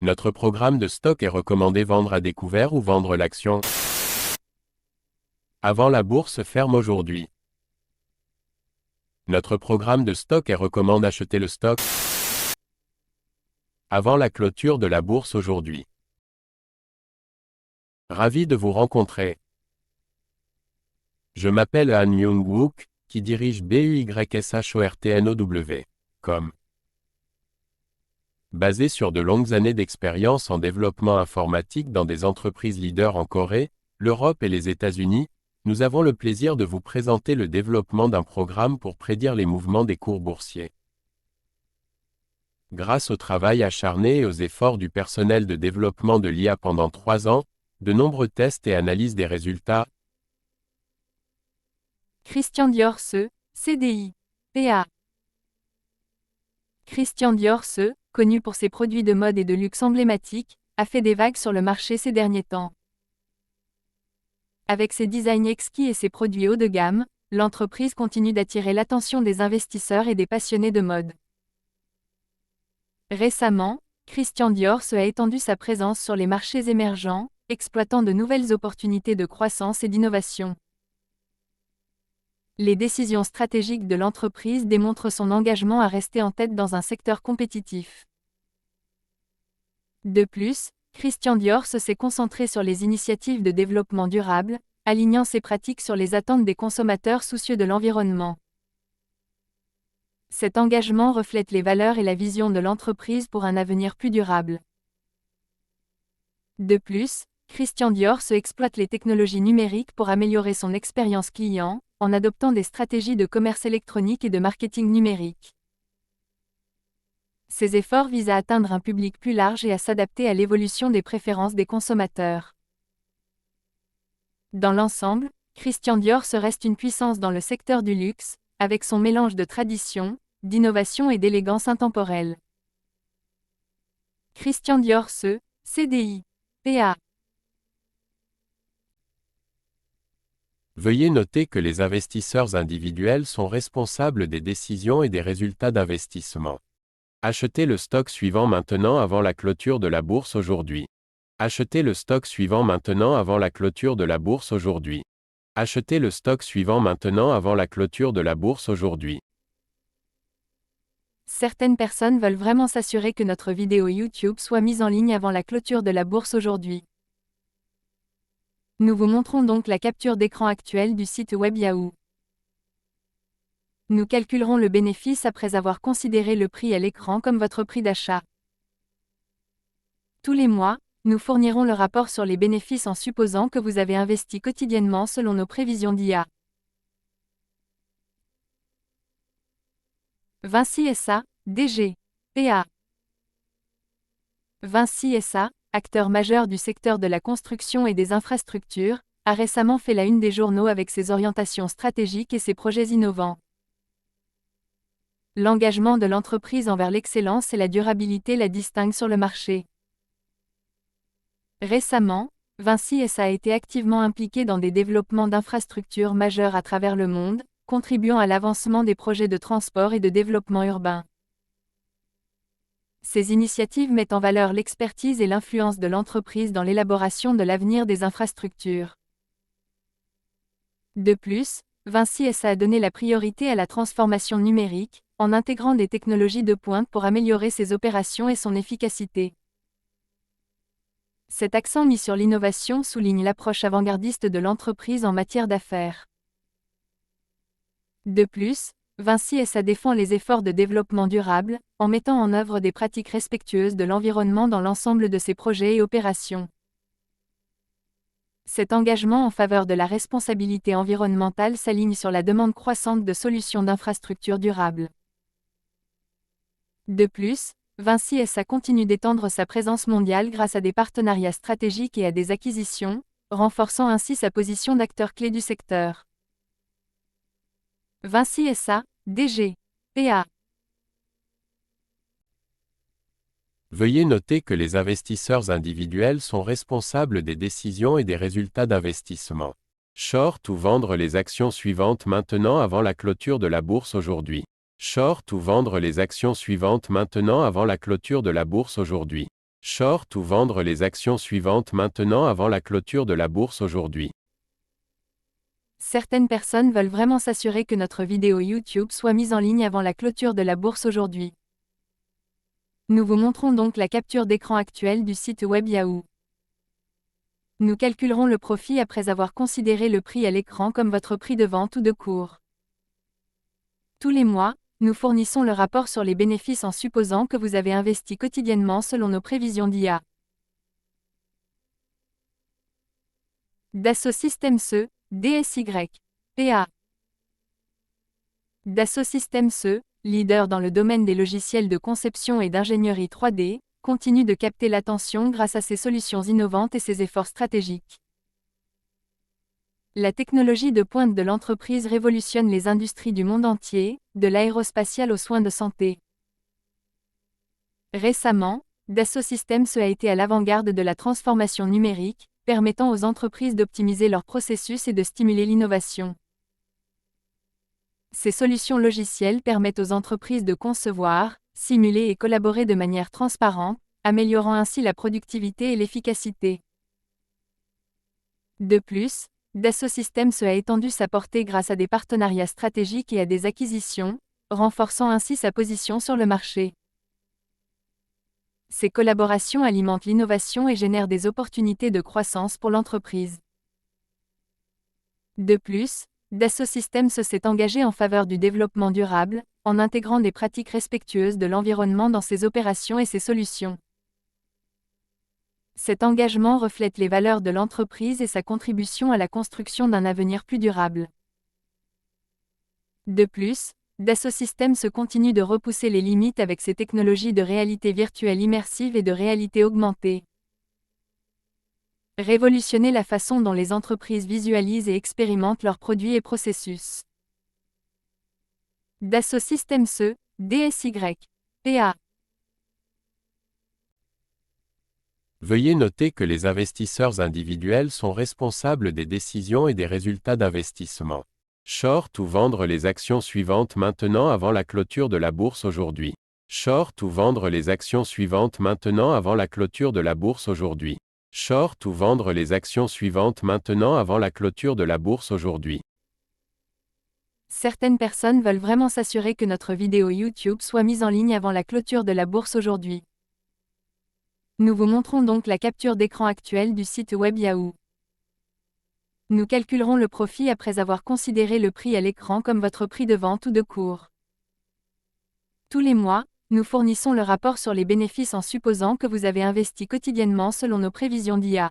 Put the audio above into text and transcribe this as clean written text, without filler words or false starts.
Notre programme de stock est recommandé vendre à découvert ou vendre l'action avant la bourse ferme aujourd'hui. Notre programme de stock est recommande acheter le stock avant la clôture de la bourse aujourd'hui. Ravi de vous rencontrer. Je m'appelle Han Myung-wook, qui dirige BUYSHORTNOW.com. Basé sur de longues années d'expérience en développement informatique dans des entreprises leaders en Corée, l'Europe et les États-Unis, nous avons le plaisir de vous présenter le développement d'un programme pour prédire les mouvements des cours boursiers. Grâce au travail acharné et aux efforts du personnel de développement de l'IA pendant 3 ans, de nombreux tests et analyses des résultats. Christian Dior-Se, CDI, PA. Christian Dior-Se, connu pour ses produits de mode et de luxe emblématiques, a fait des vagues sur le marché ces derniers temps. Avec ses designs exquis et ses produits haut de gamme, l'entreprise continue d'attirer l'attention des investisseurs et des passionnés de mode. Récemment, Christian Dior-Se a étendu sa présence sur les marchés émergents, exploitant de nouvelles opportunités de croissance et d'innovation. Les décisions stratégiques de l'entreprise démontrent son engagement à rester en tête dans un secteur compétitif. De plus, Christian Dior-Se s'est concentré sur les initiatives de développement durable, alignant ses pratiques sur les attentes des consommateurs soucieux de l'environnement. Cet engagement reflète les valeurs et la vision de l'entreprise pour un avenir plus durable. De plus, Christian Dior-Se exploite les technologies numériques pour améliorer son expérience client, en adoptant des stratégies de commerce électronique et de marketing numérique. Ces efforts visent à atteindre un public plus large et à s'adapter à l'évolution des préférences des consommateurs. Dans l'ensemble, Christian Dior-Se reste une puissance dans le secteur du luxe, avec son mélange de tradition, d'innovation et d'élégance intemporelle. Christian Dior-Se, CDI, PA. Veuillez noter que les investisseurs individuels sont responsables des décisions et des résultats d'investissement. Achetez le stock suivant maintenant avant la clôture de la bourse aujourd'hui. Achetez le stock suivant maintenant avant la clôture de la bourse aujourd'hui. Achetez le stock suivant maintenant avant la clôture de la bourse aujourd'hui. Certaines personnes veulent vraiment s'assurer que notre vidéo YouTube soit mise en ligne avant la clôture de la bourse aujourd'hui. Nous vous montrons donc la capture d'écran actuelle du site web Yahoo. Nous calculerons le bénéfice après avoir considéré le prix à l'écran comme votre prix d'achat. Tous les mois, nous fournirons le rapport sur les bénéfices en supposant que vous avez investi quotidiennement selon nos prévisions d'IA. Vinci SA, DG, PA. Vinci SA, acteur majeur du secteur de la construction et des infrastructures, a récemment fait la une des journaux avec ses orientations stratégiques et ses projets innovants. L'engagement de l'entreprise envers l'excellence et la durabilité la distinguent sur le marché. Récemment, Vinci SA a été activement impliqué dans des développements d'infrastructures majeurs à travers le monde, contribuant à l'avancement des projets de transport et de développement urbain. Ces initiatives mettent en valeur l'expertise et l'influence de l'entreprise dans l'élaboration de l'avenir des infrastructures. De plus, Vinci SA a donné la priorité à la transformation numérique, en intégrant des technologies de pointe pour améliorer ses opérations et son efficacité. Cet accent mis sur l'innovation souligne l'approche avant-gardiste de l'entreprise en matière d'affaires. De plus, Vinci SA défend les efforts de développement durable, en mettant en œuvre des pratiques respectueuses de l'environnement dans l'ensemble de ses projets et opérations. Cet engagement en faveur de la responsabilité environnementale s'aligne sur la demande croissante de solutions d'infrastructures durables. De plus, Vinci SA continue d'étendre sa présence mondiale grâce à des partenariats stratégiques et à des acquisitions, renforçant ainsi sa position d'acteur clé du secteur. Vinci SA, DG, PA. Veuillez noter que les investisseurs individuels sont responsables des décisions et des résultats d'investissement. Short ou vendre les actions suivantes maintenant avant la clôture de la bourse aujourd'hui. Short ou vendre les actions suivantes maintenant avant la clôture de la bourse aujourd'hui. Short ou vendre les actions suivantes maintenant avant la clôture de la bourse aujourd'hui. Certaines personnes veulent vraiment s'assurer que notre vidéo YouTube soit mise en ligne avant la clôture de la bourse aujourd'hui. Nous vous montrons donc la capture d'écran actuelle du site web Yahoo. Nous calculerons le profit après avoir considéré le prix à l'écran comme votre prix de vente ou de cours. Tous les mois, nous fournissons le rapport sur les bénéfices en supposant que vous avez investi quotidiennement selon nos prévisions d'IA. Dassault Systèmes E, DSY, PA. Dassault Systèmes E, leader dans le domaine des logiciels de conception et d'ingénierie 3D, continue de capter l'attention grâce à ses solutions innovantes et ses efforts stratégiques. La technologie de pointe de l'entreprise révolutionne les industries du monde entier, de l'aérospatial aux soins de santé. Récemment, Dassault Systèmes a été à l'avant-garde de la transformation numérique, permettant aux entreprises d'optimiser leurs processus et de stimuler l'innovation. Ces solutions logicielles permettent aux entreprises de concevoir, simuler et collaborer de manière transparente, améliorant ainsi la productivité et l'efficacité. De plus, Dassault Systèmes a étendu sa portée grâce à des partenariats stratégiques et à des acquisitions, renforçant ainsi sa position sur le marché. Ces collaborations alimentent l'innovation et génèrent des opportunités de croissance pour l'entreprise. De plus, Dassault Systèmes s'est engagé en faveur du développement durable, en intégrant des pratiques respectueuses de l'environnement dans ses opérations et ses solutions. Cet engagement reflète les valeurs de l'entreprise et sa contribution à la construction d'un avenir plus durable. De plus, Dassault Systèmes continue de repousser les limites avec ses technologies de réalité virtuelle immersive et de réalité augmentée. Révolutionner la façon dont les entreprises visualisent et expérimentent leurs produits et processus. Dassault Systèmes E, DSY, PA. Veuillez noter que les investisseurs individuels sont responsables des décisions et des résultats d'investissement. Short ou vendre les actions suivantes maintenant avant la clôture de la bourse aujourd'hui. Short ou vendre les actions suivantes maintenant avant la clôture de la bourse aujourd'hui. Short ou vendre les actions suivantes maintenant avant la clôture de la bourse aujourd'hui. Certaines personnes veulent vraiment s'assurer que notre vidéo YouTube soit mise en ligne avant la clôture de la bourse aujourd'hui. Nous vous montrons donc la capture d'écran actuelle du site web Yahoo. Nous calculerons le profit après avoir considéré le prix à l'écran comme votre prix de vente ou de cours. Tous les mois, nous fournissons le rapport sur les bénéfices en supposant que vous avez investi quotidiennement selon nos prévisions d'IA.